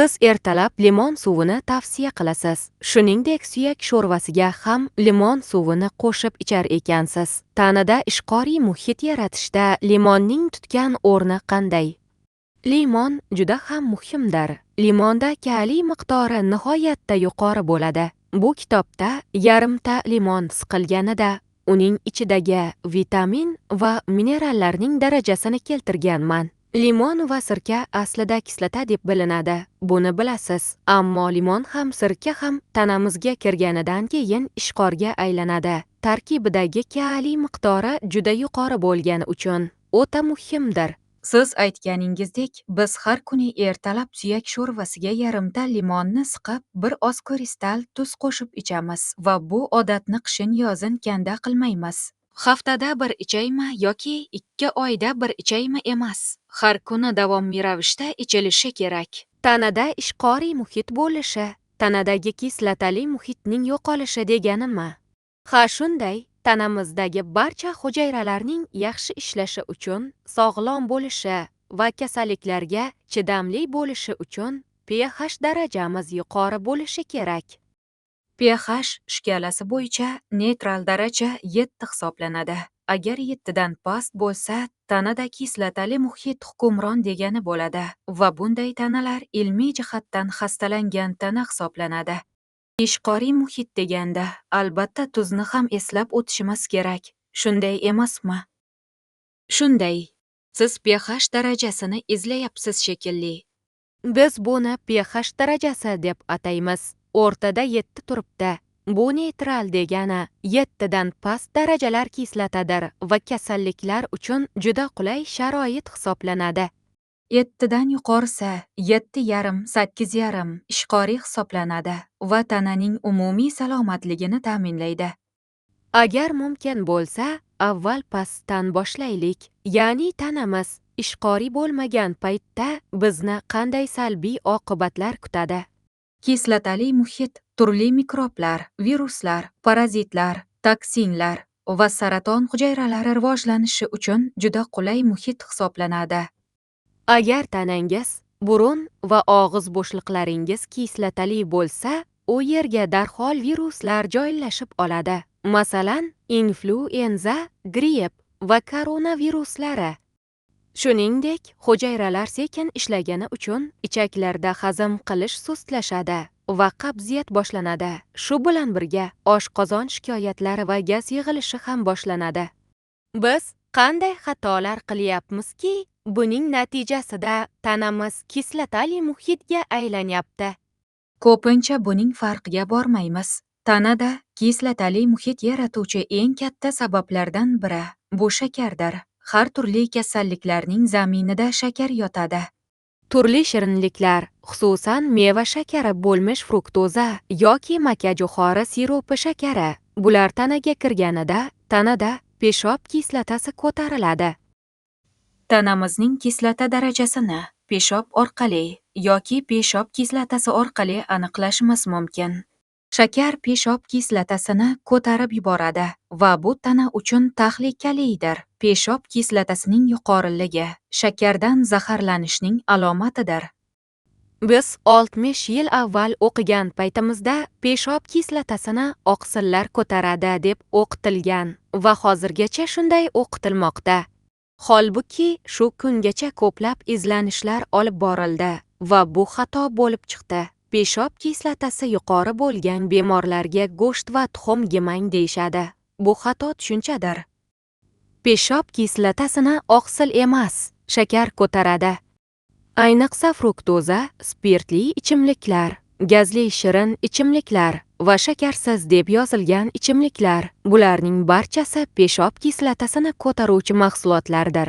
Siz ertalab limon suvini tavsiya qilasiz. Shuningdek, suyak sho'rvasiga ham limon suvini qo'shib ichar ekansiz. Tanada ishqoriy muhit yaratishda limonning tutgan o'rni qanday? Limon juda ham muhimdir. Limonda kaliy miqdori nihoyatda yuqori bo'ladi. Bu kitobda yarimta limon siqilganida uning ichidagi vitamin va minerallarning darajasini keltirganman. Limon va sirka aslida kislota deb bilinadi. Buni bilasiz. Ammo limon ham sirka ham tanamizga kirganidan keyin ishqorga aylanadi. Tarkibidagi kaliy miqdori juda yuqori bo'lgani uchun o'ta muhimdir. Siz aytganingizdek, biz har kuni ertalab suyak sho'rvasiga yarimta limonni siqib, bir oz kristal tuz qo'shib ichamiz va bu odatni qishin-yozin kanda qilmaymiz. Haftada bir ichaymi yoki 2 oyda bir ichaymi emas. Har kuni davomli ravishda ichilishi kerak. Tanada ishqoriy muhit bo'lishi, tanadagi kislotali muhitning yo'qolishi deganimi? Ha, shunday. Tanamizdagi barcha hujayralarning yaxshi ishlashi uchun, sog'lom bo'lishi va kasalliklarga chidamli bo'lishi uchun pH darajamiz yuqori bo'lishi kerak. pH shkalasi bo'yicha neytral daraja 7 hisoblanadi. Agar 7 dan past bo'lsa, tanada kislotali muhit hukmron degani bo'ladi va bunday tanalar ilmiy jihatdan xastalangan tana hisoblanadi. Ishqoriy muhit deganda albatta tuzni ham eslab o'tishimiz kerak. Shunday emasmi? Shunday. Siz pH darajasini izlayapsiz shekilli. Biz buni pH darajasi deb ataymiz. O'rtada 7 turibdi. Bu neytral degani 7 dan past darajalar kislotadir va kasalliklar uchun juda qulay sharoit hisoblanadi. 7 dan yuqorisi 7,5, 8,5 ishqoriy hisoblanadi va tananing umumiy salomatligini ta'minlaydi. Agar mumkin bo'lsa, avval pastdan boshlaylik. Ya'ni tanamiz ishqoriy bo'lmagan paytda bizni qanday salbiy oqibatlar kutadi? Kislotali muhit turli mikroblar, viruslar, parazitlar, toksinlar va saraton hujayralari rivojlanishi uchun juda qulay muhit hisoblanadi. Agar tanangiz, burun va og'iz bo'shliqlaringiz kislotali bo'lsa, u yerga darhol viruslar joylashib oladi. Masalan, inflyuenza, gripp va koronaviruslari. Shuningdek, hujayralar sekin ishlagani uchun ichaklarda hazm qilish sustlashadi va qabziyat boshlanadi. Shu bilan birga oshqozon shikoyatlari va gaz yig'ilishi ham boshlanadi. Biz qanday xatolar qilyapmizki, buning natijasida tanamiz kislotali muhitga aylanyapti? Ko'pincha buning farqiga bormaymiz. Tanada kislotali muhit yaratuvchi eng katta sabablardan biri bu shakardir. Har turli kasalliklarning zaminida shakar yotadi. Turli shirinliklar, xususan meva shakari bo'lmish fruktoza yoki makajo'xori siropi shakari, bular tanaga kirganida tanada peshob kislotasi ko'tariladi. Tanamizning kislota darajasini peshob orqali yoki peshob kislotasi orqali aniqlashimiz mumkin. Shakar peshob kislotasini ko'tarib yuboradi va bu tana uchun tahlikalidir. Peshob kislotasining yuqoriligi shakardan zaharlanishning alomatidir. Biz 60 yil avval o'qigan paytimizda peshob kislotasini oqsillar ko'taradi deb o'qitilgan va hozirgacha shunday o'qitilmoqda. Holbuki shu kungacha ko'plab izlanishlar olib borildi va bu xato bo'lib chiqdi. Peshob kislotasi yuqori bo'lgan bemorlarga go'sht va tuxum yemang deyishadi. Bu xato tushunchadir. Peshob kislotasini oqsil emas, shakar ko'taradi. Ayniqsa fruktoza, spirtli ichimliklar, gazli shirin ichimliklar va shakarsiz deb yozilgan ichimliklar, bularning barchasi peshob kislotasini ko'taruvchi mahsulotlardir.